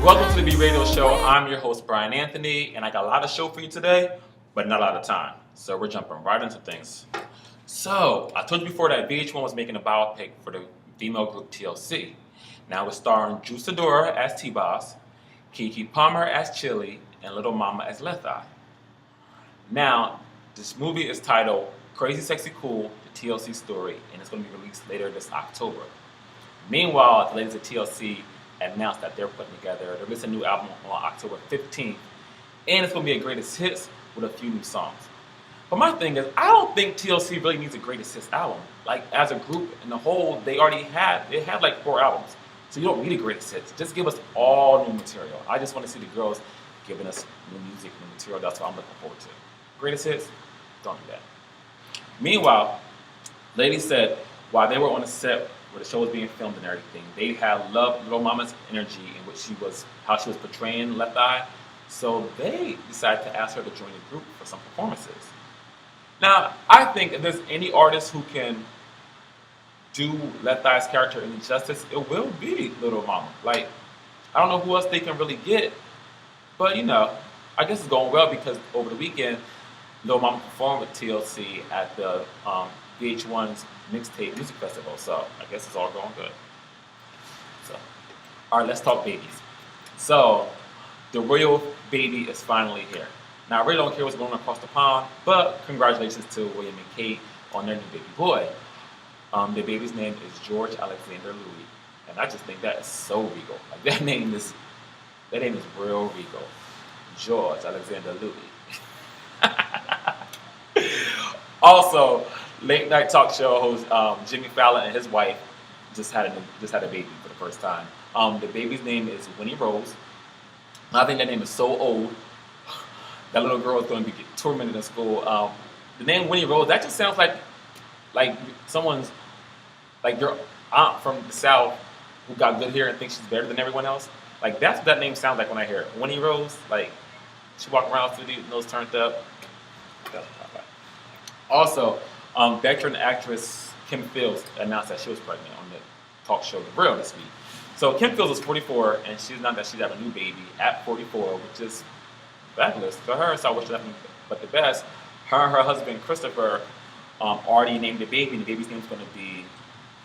Welcome to the B Radio Show. I'm your host, Brian Anthony, and I got a lot of show for you today, but not a lot of time. So we're jumping right into things. So I told you before that VH1 was making a biopic for the female group TLC. Now it's starring Drew Sidora as T-Boz, Keke Palmer as Chili, and Little Mama as Left Eye. Now, this movie is titled Crazy Sexy Cool, the TLC Story, and it's going to be released later this October. Meanwhile, the ladies at TLC announced that they're releasing a new album on October 15th, and it's going to be a greatest hits with a few new songs. But my thing is, I don't think TLC really needs a greatest hits album. Like, as a group in the whole, they had like 4 albums. So you don't need a greatest hits. Just give us all new material. I just want to see the girls giving us new music, new material. That's what I'm looking forward to. Greatest hits, don't do that. Meanwhile, ladies said while they were on the set where the show was being filmed and everything, they had loved Little Mama's energy in which how she was portraying Left Eye. So they decided to ask her to join the group for some performances. Now, I think if there's any artist who can do Left Eye's character any justice, it will be Little Mama. Like, I don't know who else they can really get, but I guess it's going well because over the weekend, Little Mama performed with TLC at the VH1's Mixtape Music Festival, so I guess it's all going good. So, all right, let's talk babies. So, the royal baby is finally here. Now, I really don't care what's going on across the pond, but congratulations to William and Kate on their new baby boy. The baby's name is George Alexander Louis, and I just think that is so regal. Like that name is real regal. George Alexander Louis. Also, late night talk show host Jimmy Fallon and his wife just had a baby for the first time. The baby's name is Winnie Rose. I think that name is so old. That little girl is going to be tormented in school. The name Winnie Rose, that just sounds like someone's, like your aunt from the South who got good hair and thinks she's better than everyone else. Like that's what that name sounds like when I hear it. Winnie Rose, like she walk around with the nose turned up. That's what I'm like. Also, veteran actress Kim Fields announced that she was pregnant on the talk show The Real this week. So Kim Fields is 44, and she's having a new baby at 44, which is fabulous for her. So I wish her nothing but the best. Her and her husband Christopher already named the baby, and the baby's name is going to be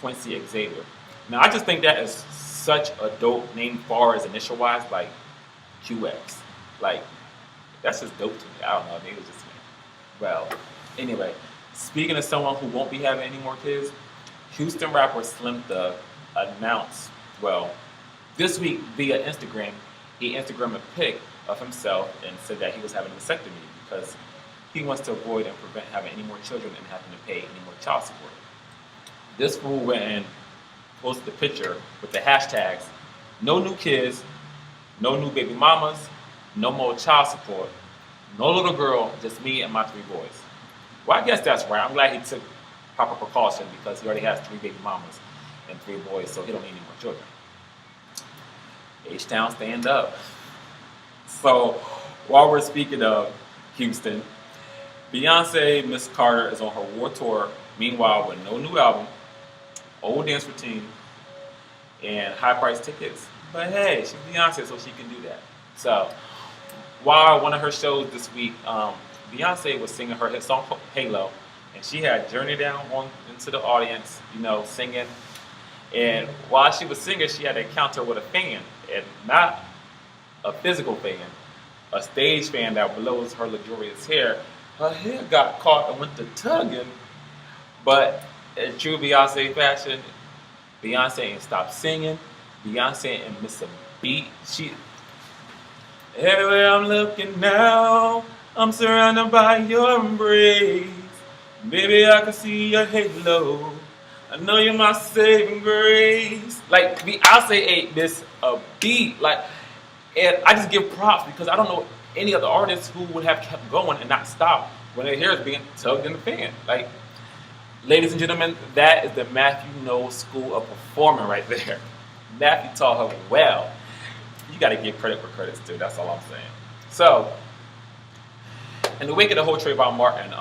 Quincy Xavier. Now I just think that is such a dope name far as initial wise, like QX. Like that's just dope to me. I don't know, maybe it's just me. Well, anyway, speaking of someone who won't be having any more kids, Houston rapper Slim Thug announced, this week via Instagram, he Instagrammed a pic of himself and said that he was having a vasectomy because he wants to avoid and prevent having any more children and having to pay any more child support. This fool went and posted a picture with the hashtags, no new kids, no new baby mamas, no more child support, no little girl, just me and my 3 boys. Well, I guess that's right. I'm glad he took proper precaution because he already has 3 baby mamas and 3 boys, so he don't need any more children. H-Town, stand up. So, while we're speaking of Houston, Beyonce Miss Carter is on her war tour, meanwhile with no new album, old dance routine, and high-priced tickets. But hey, she's Beyonce, so she can do that. So, while one of her shows this week, Beyonce was singing her hit song Halo, and she had Journey down into the audience, singing. And while she was singing, she had to encounter with a fan, and not a physical fan, a stage fan that blows her luxurious hair. Her hair got caught and went to tugging, but in true Beyonce fashion, Beyonce ain't stopped singing. Beyonce ain't miss a beat. Everywhere I'm looking now, I'm surrounded by your embrace. Baby, I can see your halo. I know you're my saving grace. Like, Beyonce ain't miss a beat. And I just give props because I don't know any other artist who would have kept going and not stopped when their hair is being tugged in the fan. Like, ladies and gentlemen, that is the Matthew Knowles School of Performing right there. Matthew taught her well. You got to give credit where credit's due. That's all I'm saying. So, in the wake of the whole Trayvon Martin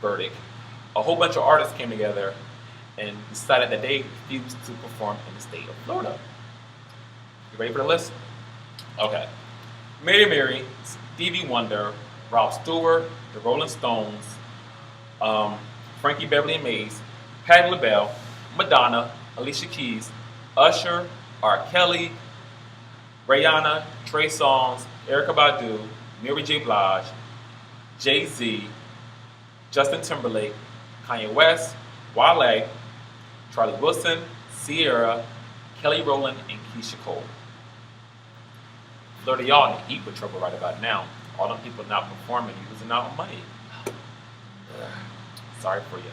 verdict, a whole bunch of artists came together and decided that they refused to perform in the state of Florida. You ready for the list? Okay. Mary Mary, Stevie Wonder, Ralph Stewart, the Rolling Stones, um, Frankie Beverly and Mays, Patti LaBelle, Madonna, Alicia Keys, Usher, R. Kelly, Rihanna, Trey Songz, Erykah Badu, Mary J. Blige, Jay Z, Justin Timberlake, Kanye West, Wale, Charlie Wilson, Sierra, Kelly Rowland, and Keisha Cole. A lot of y'all in heat with trouble right about now. All them people not performing, you losing out on money. Ugh. Sorry for you.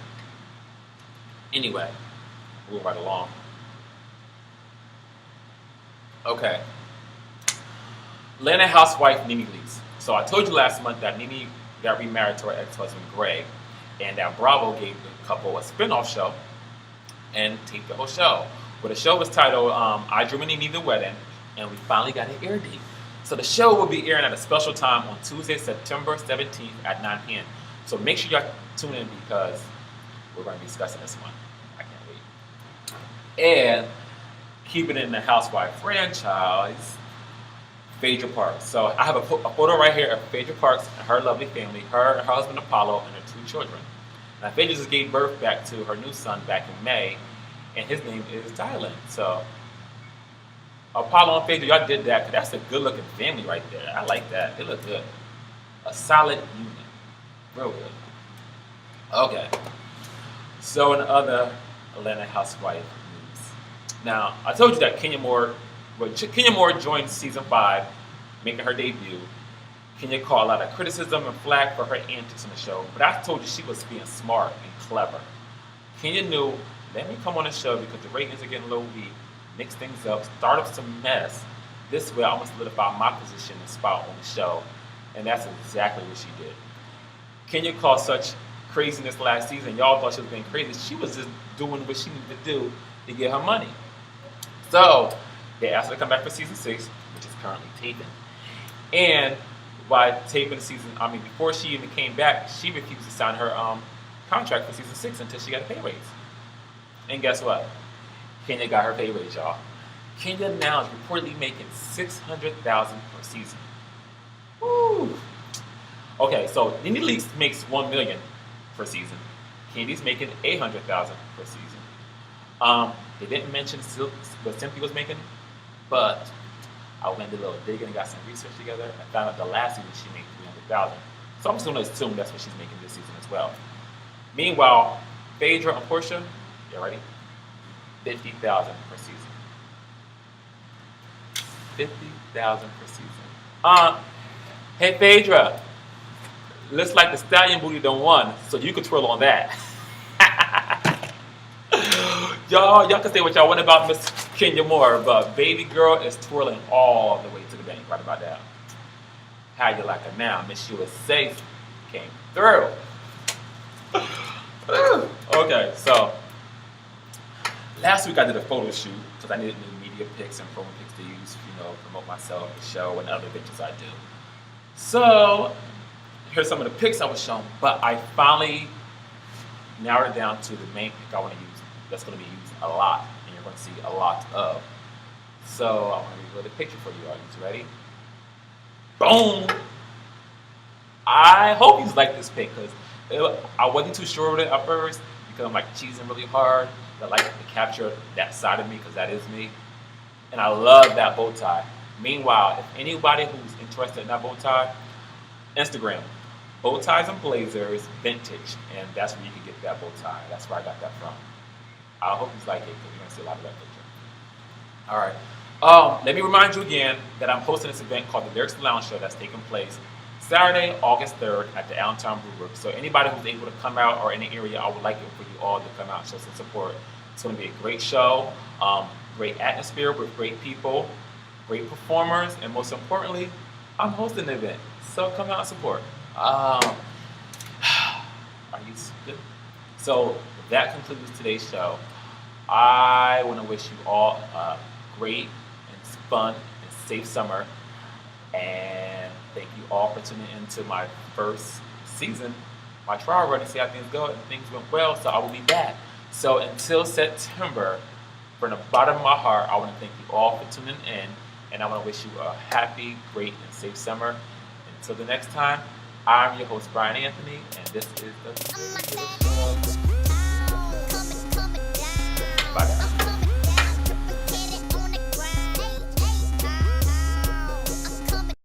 Anyway, move right along. Okay. Atlanta housewife Nene Leakes. So I told you last month that Nene got remarried to her ex-husband Greg, and that Bravo gave the couple a spin-off show and taped the whole show. Well, the show was titled I Dream of Nene the Wedding, and we finally got an air date. So the show will be airing at a special time on Tuesday, September 17th at 9 p.m. So make sure y'all tune in because we're going to be discussing this one. I can't wait. And keeping it in the housewife franchise, Phaedra Parks. So I have a photo right here of Phaedra Parks and her lovely family, her husband Apollo, and her 2 children. Now Phaedra just gave birth back to her new son back in May, and his name is Dylan. So Apollo and Phaedra, y'all did that because that's a good-looking family right there. I like that. They look good. A solid unit. Real good. Okay. So in other Atlanta housewife news. Now, I told you that Kenya Moore joined season 5, making her debut. Kenya caught a lot of criticism and flack for her antics on the show, but I told you she was being smart and clever. Kenya knew, let me come on the show because the ratings are getting a little weak, mix things up, start up some mess. This way I'm going to solidify my position and spot on the show. And that's exactly what she did. Kenya caused such craziness last season. Y'all thought she was being crazy. She was just doing what she needed to do to get her money. So they asked her to come back for season 6, which is currently taping. And by taping before she even came back, she refused to sign her contract for season 6 until she got a pay raise. And guess what? Kenya got her pay raise, y'all. Kenya now is reportedly making $600,000 per season. Woo! Okay, so Nene Leakes makes $1 million per season. Kenya's making $800,000 per season. They didn't mention what Cynthia was making, but I went and did a little digging and got some research together and found out the last season she made $300,000. So I'm just going to assume that's what she's making this season as well. Meanwhile, Phaedra and Portia, you ready? $50,000 per season. $50,000 per season. Hey Phaedra, looks like the stallion booty done won, so you can twirl on that. y'all can say what y'all want about Miss Kenya Moore, but baby girl is twirling all the way to the bank right about that. How you like her now? Miss USA came through. Okay, so last week I did a photo shoot because I needed new media pics and promo pics to use, promote myself, the show, and other pictures I do. So here's some of the pics I was shown, but I finally narrowed it down to the main pic I want to use. That's going to be used a lot, and you're going to see a lot of. So I want to reveal the picture for you. Are you ready? Boom! I hope you like this pic because I wasn't too sure of it at first because I'm like cheesing really hard. I like to capture that side of me because that is me, and I love that bow tie. Meanwhile, if anybody who's interested in that bow tie, Instagram, bow ties and blazers vintage, and that's where you can get that bow tie. That's where I got that from. I hope you like it because you're gonna see a lot of that picture. All right. Let me remind you again that I'm hosting this event called the Lyrics Lounge Show that's taking place Saturday, August 3rd at the Allentown Brew Works. So anybody who's able to come out or in the area, I would like it for you all to come out and show some support. It's going to be a great show, great atmosphere with great people, great performers, and most importantly, I'm hosting the event. So come out and support. Are you good? So that concludes today's show. I want to wish you all a great and fun and safe summer. And thank you all for tuning into my first season, my trial run, to see how things go. And things went well, so I will be back. So until September, from the bottom of my heart, I want to thank you all for tuning in. and I want to wish you a happy, great, and safe summer. Until the next time, I'm your host, Brian Anthony, and this is the